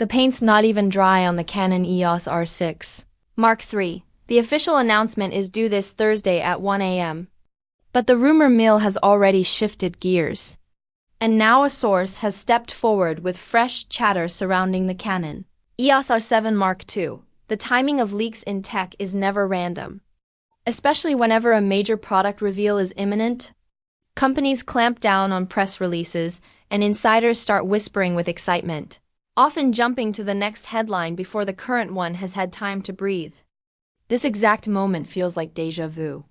The paint's not even dry on the Canon EOS R6 Mark III. The official announcement is due this Thursday at 1 a.m. But the rumor mill has already shifted gears. And now a source has stepped forward with fresh chatter surrounding the Canon EOS R7 Mark II. The timing of leaks in tech is never random. Especially whenever a major product reveal is imminent, companies clamp down on press releases, and insiders start whispering with excitement, often jumping to the next headline before the current one has had time to breathe. This exact moment feels like déjà vu.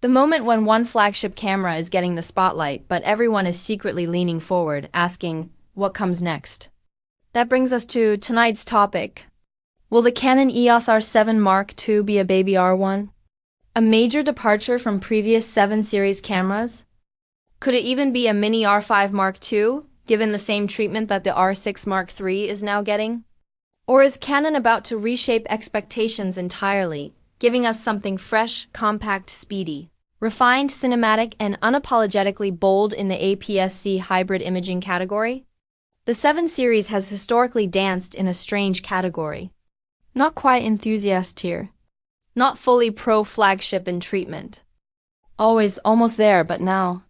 The moment when one flagship camera is getting the spotlight, but everyone is secretly leaning forward, asking, what comes next? That brings us to tonight's topic. Will the Canon EOS R7 Mark II be a baby R1? A major departure from previous 7 series cameras? Could it even be a mini R5 Mark II, given the same treatment that the R6 Mark III is now getting? Or is Canon about to reshape expectations entirely, giving us something fresh, compact, speedy, refined, cinematic, and unapologetically bold in the APS-C hybrid imaging category? The 7 series has historically danced in a strange category. Not quite enthusiast tier. Not fully pro-flagship in treatment. Always almost there, but now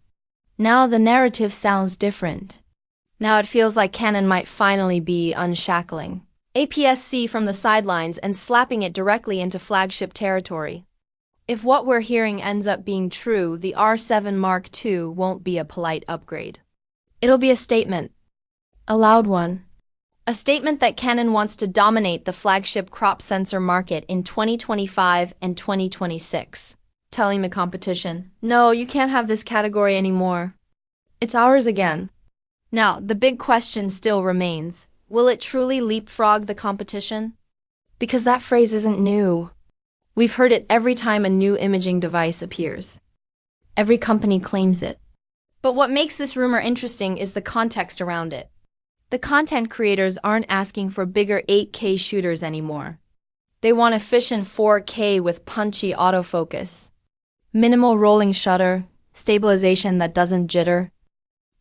the narrative sounds different. Now it feels like Canon might finally be unshackling APS-C from the sidelines and slapping it directly into flagship territory. If what we're hearing ends up being true, the R7 Mark II won't be a polite upgrade. It'll be a statement. A loud one. A statement that Canon wants to dominate the flagship crop sensor market in 2025 and 2026. Telling the competition, no, you can't have this category anymore. It's ours again. Now, the big question still remains. Will it truly leapfrog the competition? Because that phrase isn't new. We've heard it every time a new imaging device appears. Every company claims it. But what makes this rumor interesting is the context around it. The content creators aren't asking for bigger 8K shooters anymore. They want efficient 4K with punchy autofocus, minimal rolling shutter, stabilization that doesn't jitter,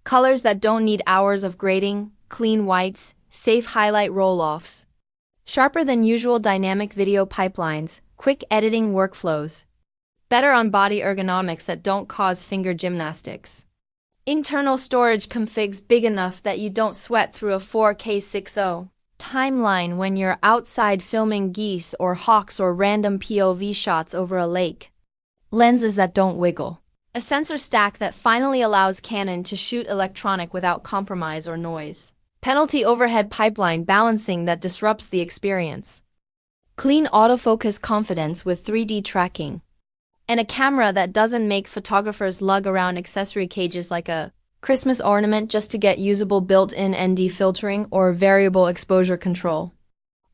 colors that don't need hours of grading, clean whites, safe highlight roll-offs, sharper than usual dynamic video pipelines, quick editing workflows, better on-body ergonomics that don't cause finger gymnastics, internal storage configs big enough that you don't sweat through a 4K 60 timeline when you're outside filming geese or hawks or random POV shots over a lake, lenses that don't wiggle, a sensor stack that finally allows Canon to shoot electronic without compromise or noise, penalty overhead pipeline balancing that disrupts the experience, clean autofocus confidence with 3D tracking, and a camera that doesn't make photographers lug around accessory cages like a Christmas ornament just to get usable built-in ND filtering or variable exposure control.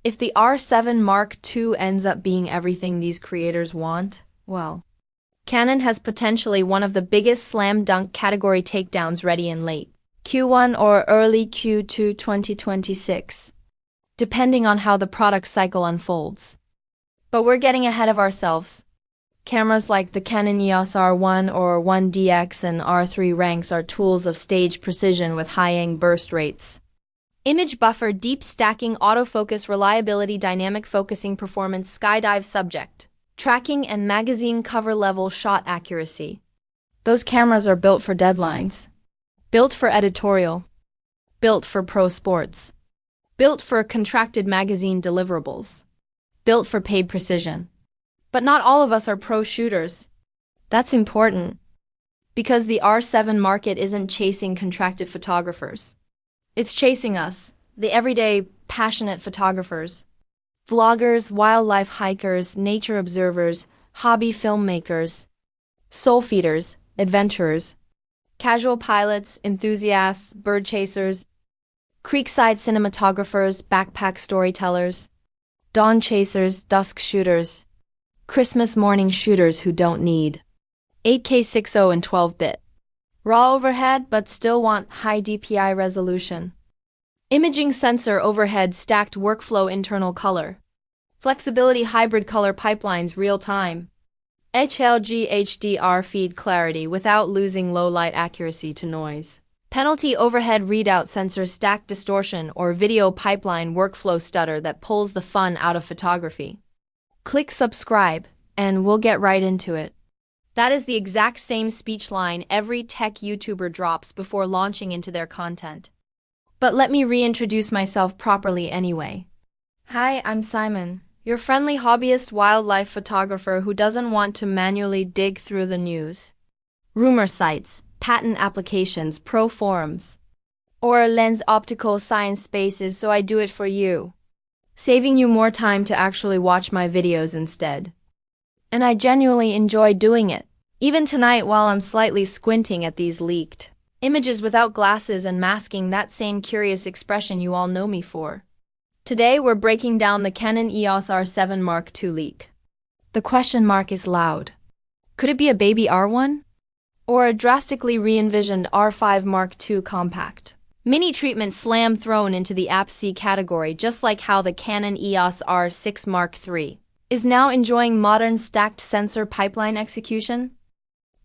If the R7 Mark II ends up being everything these creators want, well, Canon has potentially one of the biggest slam dunk category takedowns ready in late Q1 or early Q2 2026, depending on how the product cycle unfolds. But we're getting ahead of ourselves. Cameras like the Canon EOS R1 or 1DX and R3 ranks are tools of stage precision with high-end burst rates. Image buffer, deep stacking, autofocus, reliability, dynamic focusing, performance, skydive subject, tracking, and magazine cover-level shot accuracy. Those cameras are built for deadlines. Built for editorial. Built for pro sports. Built for contracted magazine deliverables. Built for paid precision. But not all of us are pro shooters. That's important. Because the R7 market isn't chasing contracted photographers. It's chasing us, the everyday, passionate photographers. Vloggers, wildlife hikers, nature observers, hobby filmmakers, soul feeders, adventurers, casual pilots, enthusiasts, bird chasers, creekside cinematographers, backpack storytellers, dawn chasers, dusk shooters, Christmas morning shooters who don't need 8K 60 and 12-bit raw overhead but still want high DPI resolution. Imaging sensor overhead stacked workflow internal color. Flexibility hybrid color pipelines real time. HLG HDR feed clarity without losing low light accuracy to noise. Penalty overhead readout sensor stack distortion or video pipeline workflow stutter that pulls the fun out of photography. Click subscribe, and we'll get right into it. That is the exact same speech line every tech YouTuber drops before launching into their content. But let me reintroduce myself properly anyway. Hi, I'm Simon, your friendly hobbyist wildlife photographer who doesn't want to manually dig through the news, rumor sites, patent applications, pro forums, or lens optical science spaces, so I do it for you, saving you more time to actually watch my videos instead. And I genuinely enjoy doing it, even tonight while I'm slightly squinting at these leaked images without glasses and masking that same curious expression you all know me for. Today we're breaking down the Canon EOS R7 Mark II leak. The question mark is loud. Could it be a baby R1? Or a drastically re-envisioned R5 Mark II compact? Mini treatment slam thrown into the APS-C category, just like how the Canon EOS R6 Mark III is now enjoying modern stacked sensor pipeline execution.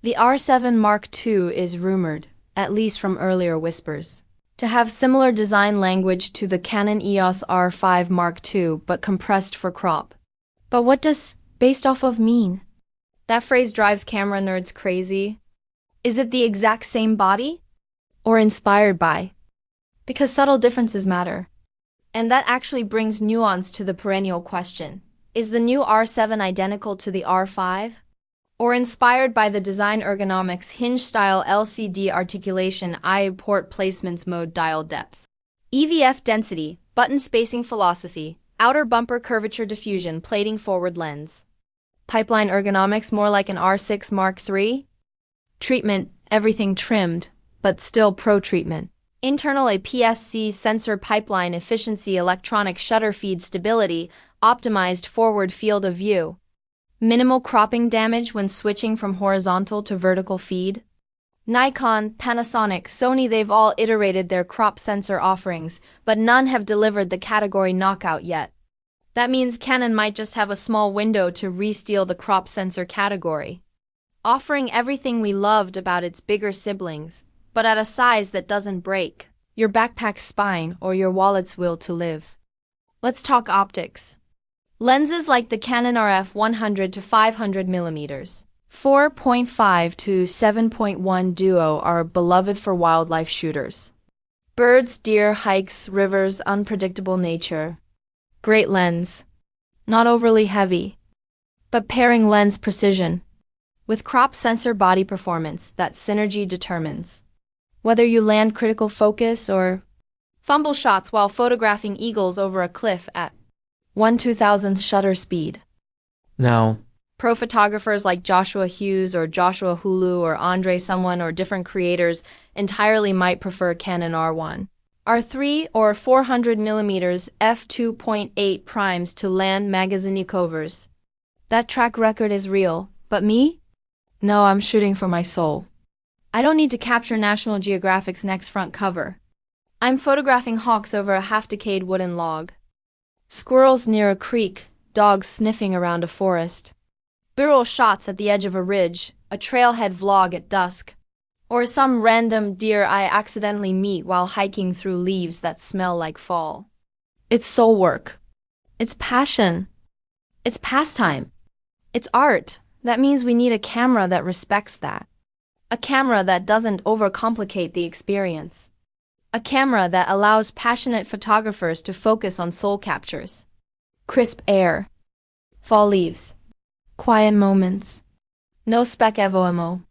The R7 Mark II is rumored, at least from earlier whispers, to have similar design language to the Canon EOS R5 Mark II but compressed for crop. But what does based off of mean? That phrase drives camera nerds crazy. Is it the exact same body? Or inspired by? Because subtle differences matter. And that actually brings nuance to the perennial question. Is the new R7 identical to the R5? Or inspired by the design ergonomics, hinge-style LCD articulation, eye port placements, mode dial depth, EVF density, button spacing philosophy, outer bumper curvature diffusion, plating forward lens? Pipeline ergonomics more like an R6 Mark III? Treatment, everything trimmed, but still pro treatment. Internal APS-C sensor pipeline efficiency, electronic shutter feed stability, optimized forward field of view. Minimal cropping damage when switching from horizontal to vertical feed. Nikon, Panasonic, Sony, they've all iterated their crop sensor offerings, but none have delivered the category knockout yet. That means Canon might just have a small window to re-steal the crop sensor category, offering everything we loved about its bigger siblings, but at a size that doesn't break your backpack's spine or your wallet's will to live. Let's talk optics. Lenses like the Canon RF 100 to 500 mm, 4.5 to 7.1 duo are beloved for wildlife shooters. Birds, deer, hikes, rivers, unpredictable nature. Great lens. Not overly heavy, but pairing lens precision with crop sensor body performance, that synergy determines whether you land critical focus or fumble shots while photographing eagles over a cliff at 1/2000th shutter speed. Now, pro photographers like Joshua Hughes or Joshua Hulu or Andre someone or different creators entirely might prefer Canon R1, R3 or 400 mm f2.8 primes to land magazine covers. That track record is real, but me? No, I'm shooting for my soul. I don't need to capture National Geographic's next front cover. I'm photographing hawks over a half-decayed wooden log, squirrels near a creek, dogs sniffing around a forest, B-roll shots at the edge of a ridge, a trailhead vlog at dusk, or some random deer I accidentally meet while hiking through leaves that smell like fall. It's soul work. It's passion. It's pastime. It's art. That means we need a camera that respects that. A camera that doesn't overcomplicate the experience. A camera that allows passionate photographers to focus on soul captures. Crisp air. Fall leaves. Quiet moments. No spec evo.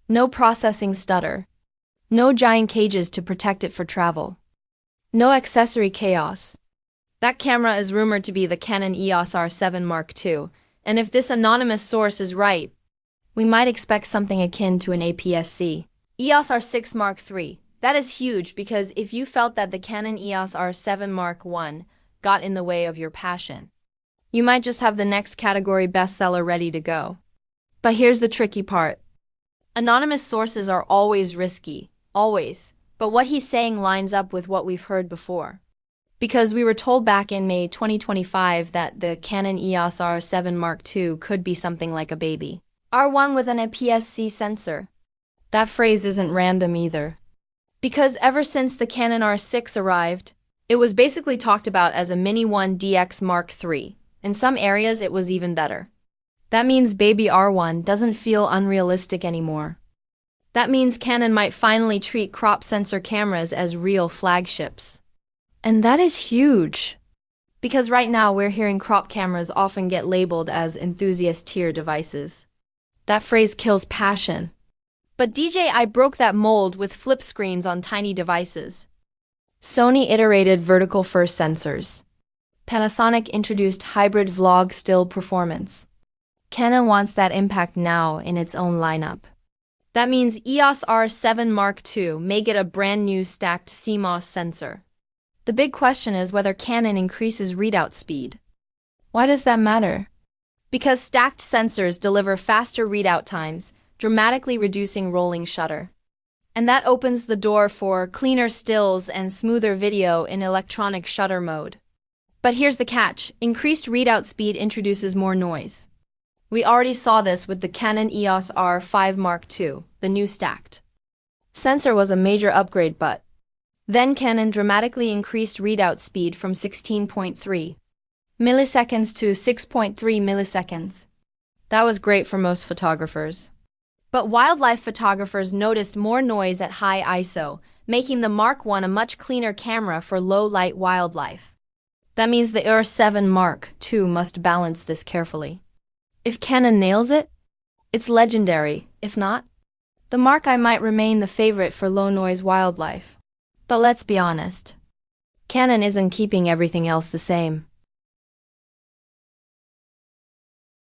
No processing stutter. No giant cages to protect it for travel. No accessory chaos. That camera is rumored to be the Canon EOS R7 Mark II, and if this anonymous source is right, we might expect something akin to an APS-C. EOS R6 Mark III. That is huge because if you felt that the Canon EOS R7 Mark I got in the way of your passion, you might just have the next category bestseller ready to go. But here's the tricky part. Anonymous sources are always risky, always, but what he's saying lines up with what we've heard before. Because we were told back in May 2025 that the Canon EOS R7 Mark II could be something like a baby R1 with an APS-C sensor. That phrase isn't random either. Because ever since the Canon R6 arrived, it was basically talked about as a Mini 1 DX Mark III. In some areas, it was even better. That means Baby R1 doesn't feel unrealistic anymore. That means Canon might finally treat crop sensor cameras as real flagships. And that is huge. Because right now we're hearing crop cameras often get labeled as enthusiast-tier devices. That phrase kills passion. But DJI broke that mold with flip screens on tiny devices. Sony iterated vertical first sensors. Panasonic introduced hybrid vlog still performance. Canon wants that impact now in its own lineup. That means EOS R7 Mark II may get a brand new stacked CMOS sensor. The big question is whether Canon increases readout speed. Why does that matter? Because stacked sensors deliver faster readout times, dramatically reducing rolling shutter. And that opens the door for cleaner stills and smoother video in electronic shutter mode. But here's the catch: increased readout speed introduces more noise. We already saw this with the Canon EOS R5 Mark II, the new stacked sensor was a major upgrade, but then Canon dramatically increased readout speed from 16.3 milliseconds to 6.3 milliseconds. That was great for most photographers. But wildlife photographers noticed more noise at high ISO, making the Mark I a much cleaner camera for low-light wildlife. That means the R7 Mark II must balance this carefully. If Canon nails it, it's legendary. If not, the Mark I might remain the favorite for low-noise wildlife. But let's be honest. Canon isn't keeping everything else the same.